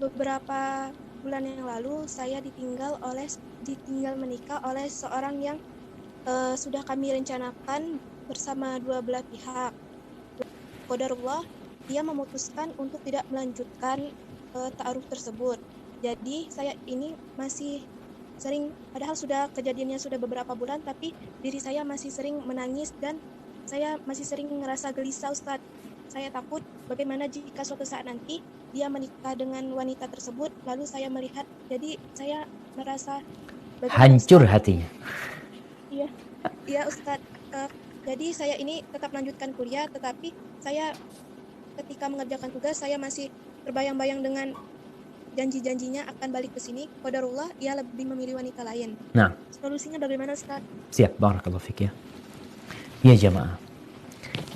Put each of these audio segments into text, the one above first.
Beberapa bulan yang lalu saya ditinggal menikah oleh seorang yang sudah kami rencanakan bersama dua belah pihak. Qadarullah, dia memutuskan untuk tidak melanjutkan ta'aruf tersebut. Jadi saya ini masih sering, padahal kejadiannya sudah beberapa bulan, tapi diri saya masih sering menangis dan saya masih sering ngerasa gelisah, Ustadz. Saya takut bagaimana jika suatu saat nanti dia menikah dengan wanita tersebut, lalu saya melihat, jadi saya merasa bagaimana, Hancur Ustadz? hatinya. Iya, iya Ustadz. Jadi saya ini tetap melanjutkan kuliah, tetapi saya ketika mengerjakan tugas, saya masih terbayang-bayang dengan janji-janjinya akan balik ke sini. Qadarullah, dia lebih memilih wanita lain. Nah, Solusinya bagaimana, Ustaz? siap, barakallahu fik ya. Ya jamaah,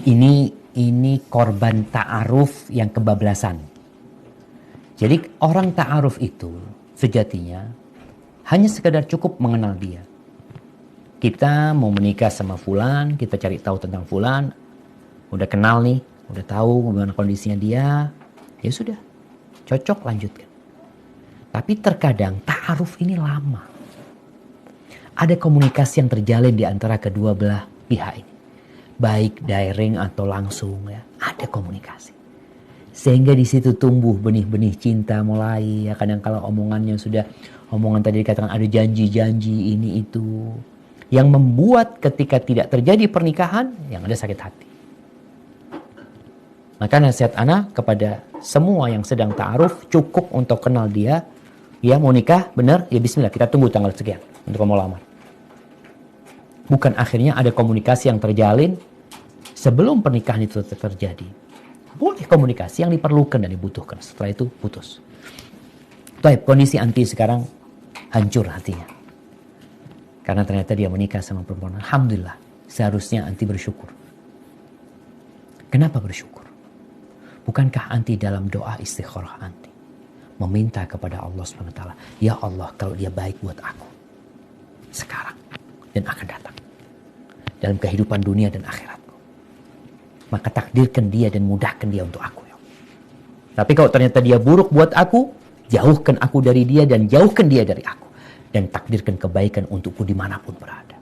ini korban ta'aruf yang kebablasan. Jadi orang ta'aruf itu sejatinya hanya sekedar cukup mengenal dia. Kita mau menikah sama fulan, kita cari tahu tentang fulan, udah kenal nih, udah tahu bagaimana kondisinya dia, ya sudah, cocok lanjutkan. Tapi terkadang ta'aruf ini lama. Ada komunikasi yang terjalin di antara kedua belah pihak ini. Baik daring atau langsung ya, ada komunikasi. Sehingga di situ tumbuh benih-benih cinta mulai ya, kadang kalau omongannya sudah omongan tadi dikatakan ada janji-janji ini itu yang membuat ketika tidak terjadi pernikahan yang ada sakit hati. Maka nasihat ana kepada semua yang sedang ta'aruf, cukup untuk kenal dia. Ya mau nikah benar, ya bismillah kita tunggu tanggal sekian untuk mau lamar. Bukan akhirnya ada komunikasi yang terjalin sebelum pernikahan itu terjadi. Boleh komunikasi yang diperlukan dan dibutuhkan. Setelah itu putus. Baik, kondisi anti sekarang hancur hatinya. Karena ternyata dia menikah sama perempuan. Alhamdulillah, seharusnya anti bersyukur. Kenapa bersyukur? Bukankah anti dalam doa istikharah anti meminta kepada Allah SWT, ya Allah, kalau dia baik buat aku sekarang dan akan datang dalam kehidupan dunia dan akhiratku, maka takdirkan dia dan mudahkan dia untuk aku ya. Tapi kalau ternyata dia buruk buat aku, jauhkan aku dari dia dan jauhkan dia dari aku, dan takdirkan kebaikan untukku dimanapun berada.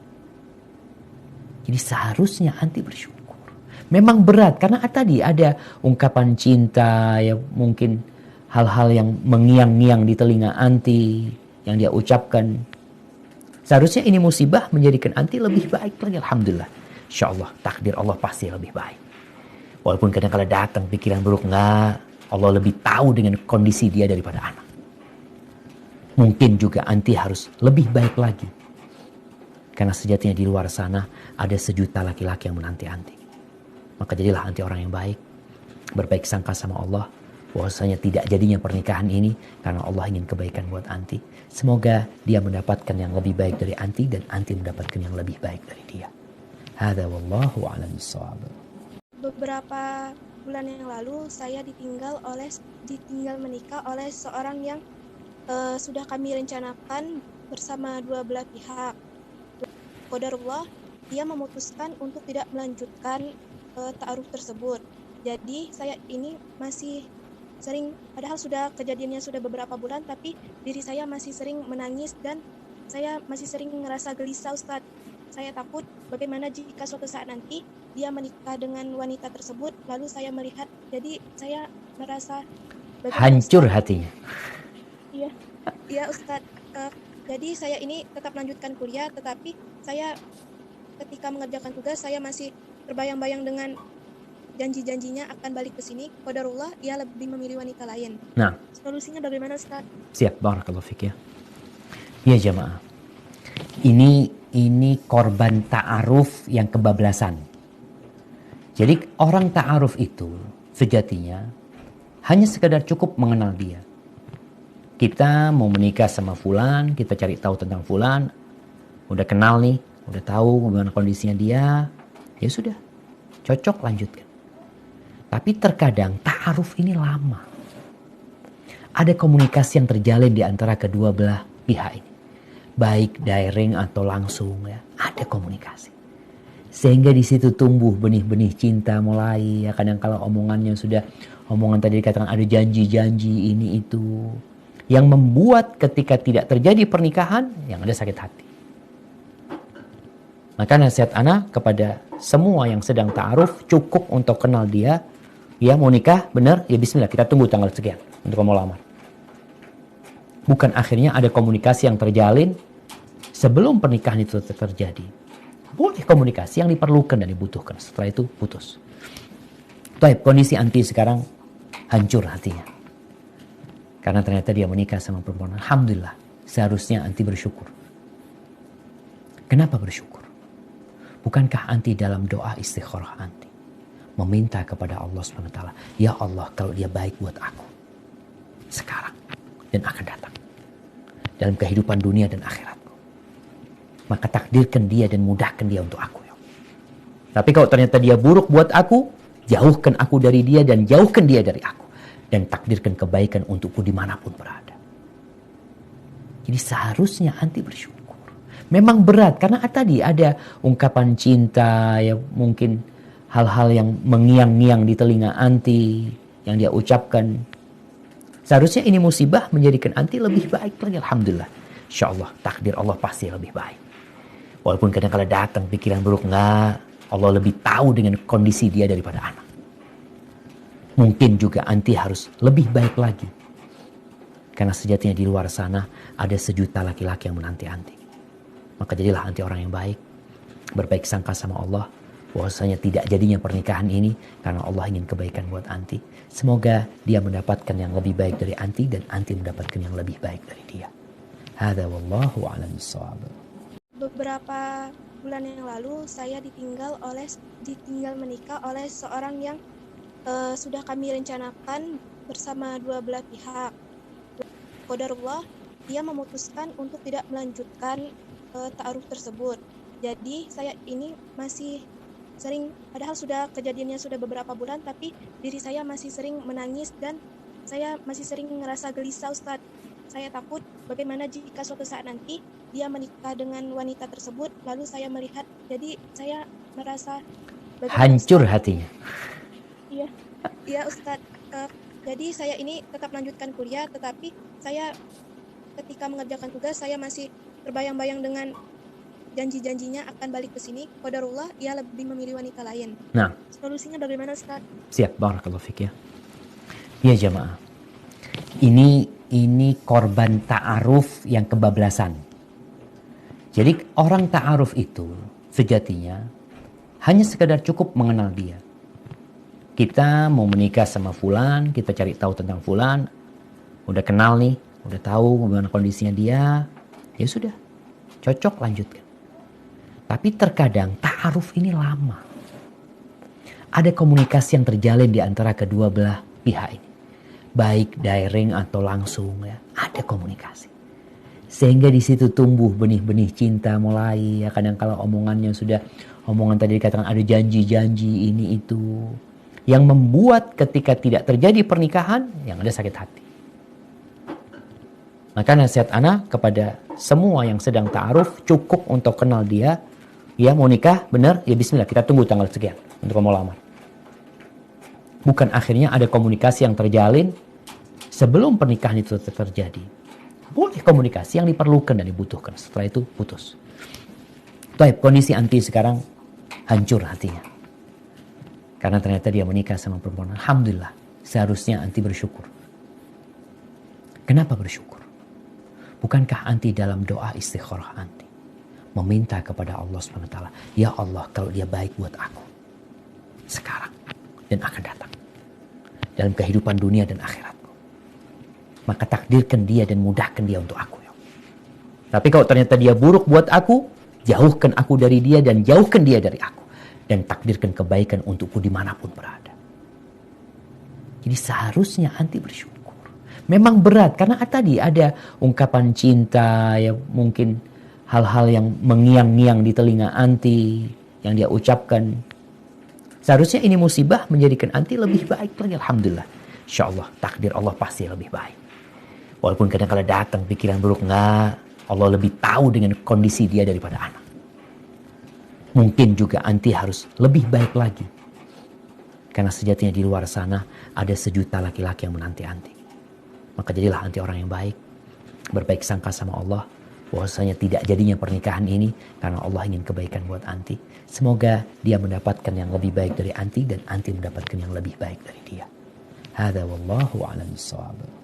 Jadi seharusnya anti bersyukur. Memang berat karena tadi ada ungkapan cinta ya, mungkin hal-hal yang mengiang-ngiang di telinga anti yang dia ucapkan. Seharusnya ini musibah menjadikan anti lebih baik lagi. Alhamdulillah, insyaallah takdir Allah pasti lebih baik. Walaupun kadang-kadang datang pikiran buruk, enggak, Allah lebih tahu dengan kondisi dia daripada anak. Mungkin juga anti harus lebih baik lagi. Karena sejatinya di luar sana ada sejuta laki-laki yang menanti anti. Maka jadilah anti orang yang baik. Berbaik sangka sama Allah. Bahwasanya tidak jadinya pernikahan ini karena Allah ingin kebaikan buat anti. Semoga dia mendapatkan yang lebih baik dari anti dan anti mendapatkan yang lebih baik dari dia. Hadza wallahu a'lam bissawab. Beberapa bulan yang lalu saya ditinggal menikah oleh seorang yang sudah kami rencanakan bersama dua belah pihak. Qadarullah, dia memutuskan untuk tidak melanjutkan ta'aruf tersebut. Jadi saya ini masih sering, padahal kejadiannya sudah beberapa bulan, tapi diri saya masih sering menangis dan saya masih sering ngerasa gelisah, Ustadz. Saya takut bagaimana jika suatu saat nanti dia menikah dengan wanita tersebut, lalu saya melihat, jadi saya merasa hancur hatinya. Iya, iya Ustadz. Jadi saya ini tetap melanjutkan kuliah, tetapi saya ketika mengerjakan tugas, saya masih terbayang-bayang dengan janji-janjinya akan balik ke sini. Qadarullah, dia lebih memilih wanita lain. Nah, solusinya bagaimana, Ustaz? Siap, barakallahu fik ya. Ya jamaah, ini korban ta'aruf yang kebablasan. Jadi orang ta'aruf itu sejatinya hanya sekedar cukup mengenal dia. Kita mau menikah sama fulan, kita cari tahu tentang fulan, udah kenal nih, udah tahu bagaimana kondisinya dia, ya sudah, cocok lanjutkan. Tapi terkadang ta'aruf ini lama. Ada komunikasi yang terjalin di antara kedua belah pihak ini. Baik daring atau langsung ya, ada komunikasi. Sehingga di situ tumbuh benih-benih cinta mulai. Ya kadang kalau omongannya sudah, omongan tadi dikatakan ada janji-janji ini itu. Yang membuat ketika tidak terjadi pernikahan, yang ada sakit hati. Maka nasihat ana kepada semua yang sedang ta'aruf, cukup untuk kenal dia. Ya mau nikah, benar, ya bismillah, kita tunggu tanggal sekian untuk mau lamar. Bukan akhirnya ada komunikasi yang terjalin sebelum pernikahan itu terjadi. Boleh komunikasi yang diperlukan dan dibutuhkan. Setelah itu putus. Baik, kondisi anti sekarang hancur hatinya. Karena ternyata dia menikah sama perempuan. Alhamdulillah, seharusnya anti bersyukur. Kenapa bersyukur? Bukankah anti dalam doa istikharah anti meminta kepada Allah SWT, ya Allah, kalau dia baik buat aku sekarang dan akan datang dalam kehidupan dunia dan akhiratku, maka takdirkan dia dan mudahkan dia untuk aku. Ya. Tapi kalau ternyata dia buruk buat aku, jauhkan aku dari dia dan jauhkan dia dari aku, dan takdirkan kebaikan untukku dimanapun berada. Jadi seharusnya anti bersyukur. Memang berat karena tadi ada ungkapan cinta, ya mungkin hal-hal yang mengiang-ngiang di telinga anti yang dia ucapkan. Seharusnya ini musibah menjadikan anti lebih baik lagi. Alhamdulillah. Insyaallah takdir Allah pasti lebih baik. Walaupun kadang-kadang datang pikiran buruk, enggak. Allah lebih tahu dengan kondisi dia daripada anak. Mungkin juga anti harus lebih baik lagi. Karena sejatinya di luar sana ada sejuta laki-laki yang menanti anti. Maka jadilah anti orang yang baik. Berbaik sangka sama Allah. Bahwasanya tidak jadinya pernikahan ini karena Allah ingin kebaikan buat anti. Semoga dia mendapatkan yang lebih baik dari anti dan anti mendapatkan yang lebih baik dari dia. Hadza wallahu a'lam bissawab. Beberapa bulan yang lalu saya ditinggal menikah oleh seorang yang sudah kami rencanakan bersama dua belah pihak. Qadarullah, dia memutuskan untuk tidak melanjutkan ta'aruf tersebut. Jadi saya ini masih sering, padahal kejadiannya sudah beberapa bulan, tapi diri saya masih sering menangis dan saya masih sering ngerasa gelisah, Ustadz. Saya takut bagaimana jika suatu saat nanti dia menikah dengan wanita tersebut, lalu saya melihat, jadi saya merasa hancur hatinya. Iya Ustadz. Jadi saya ini tetap lanjutkan kuliah, tetapi saya ketika mengerjakan tugas saya masih terbayang-bayang dengan janji-janjinya akan balik ke sini. Qadarullah, ia lebih memilih wanita lain. Nah, solusinya bagaimana Ustaz? Siap, barakallahu fik ya. Ya jamaah. Ini korban ta'aruf yang kebablasan. Jadi orang ta'aruf itu sejatinya hanya sekedar cukup mengenal dia. Kita mau menikah sama fulan, kita cari tahu tentang fulan, udah kenal nih, udah tahu bagaimana kondisinya dia, ya sudah, cocok lanjutkan. Tapi terkadang ta'aruf ini lama. Ada komunikasi yang terjalin di antara kedua belah pihak ini. Baik daring atau langsung ya, ada komunikasi. Sehingga di situ tumbuh benih-benih cinta mulai. Ya kadang kalau omongannya sudah, omongan tadi dikatakan ada janji-janji ini itu. Yang membuat ketika tidak terjadi pernikahan, yang ada sakit hati. Maka nasihat ana kepada semua yang sedang ta'aruf, cukup untuk kenal dia. Ya mau nikah, benar, ya bismillah, kita tunggu tanggal sekian untuk mau lamar. Bukan akhirnya ada komunikasi yang terjalin sebelum pernikahan itu terjadi. Boleh komunikasi yang diperlukan dan dibutuhkan. Setelah itu putus. Baik, kondisi anti sekarang hancur hatinya. Karena ternyata dia menikah sama perempuan. Alhamdulillah, seharusnya anti bersyukur. Kenapa bersyukur? Bukankah anti dalam doa istikharah anti meminta kepada Allah SWT, ya Allah, kalau dia baik buat aku sekarang dan akan datang dalam kehidupan dunia dan akhiratku, maka takdirkan dia dan mudahkan dia untuk aku. Ya. Tapi kalau ternyata dia buruk buat aku, jauhkan aku dari dia dan jauhkan dia dari aku, dan takdirkan kebaikan untukku dimanapun berada. Jadi seharusnya anti bersyukur. Memang berat karena tadi ada ungkapan cinta, ya mungkin hal-hal yang mengiang-ngiang di telinga anti yang dia ucapkan. Seharusnya ini musibah menjadikan anti lebih baik lagi. Alhamdulillah. Insyaallah takdir Allah pasti lebih baik. Walaupun kadang-kadang datang pikiran buruk, enggak. Allah lebih tahu dengan kondisi dia daripada anak. Mungkin juga anti harus lebih baik lagi. Karena sejatinya di luar sana ada sejuta laki-laki yang menanti anti. Maka jadilah anti orang yang baik. Berbaik sangka sama Allah. Bahwasanya tidak jadinya pernikahan ini karena Allah ingin kebaikan buat anti. Semoga dia mendapatkan yang lebih baik dari anti dan anti mendapatkan yang lebih baik dari dia. Hadza wallahu a'lam bissawab.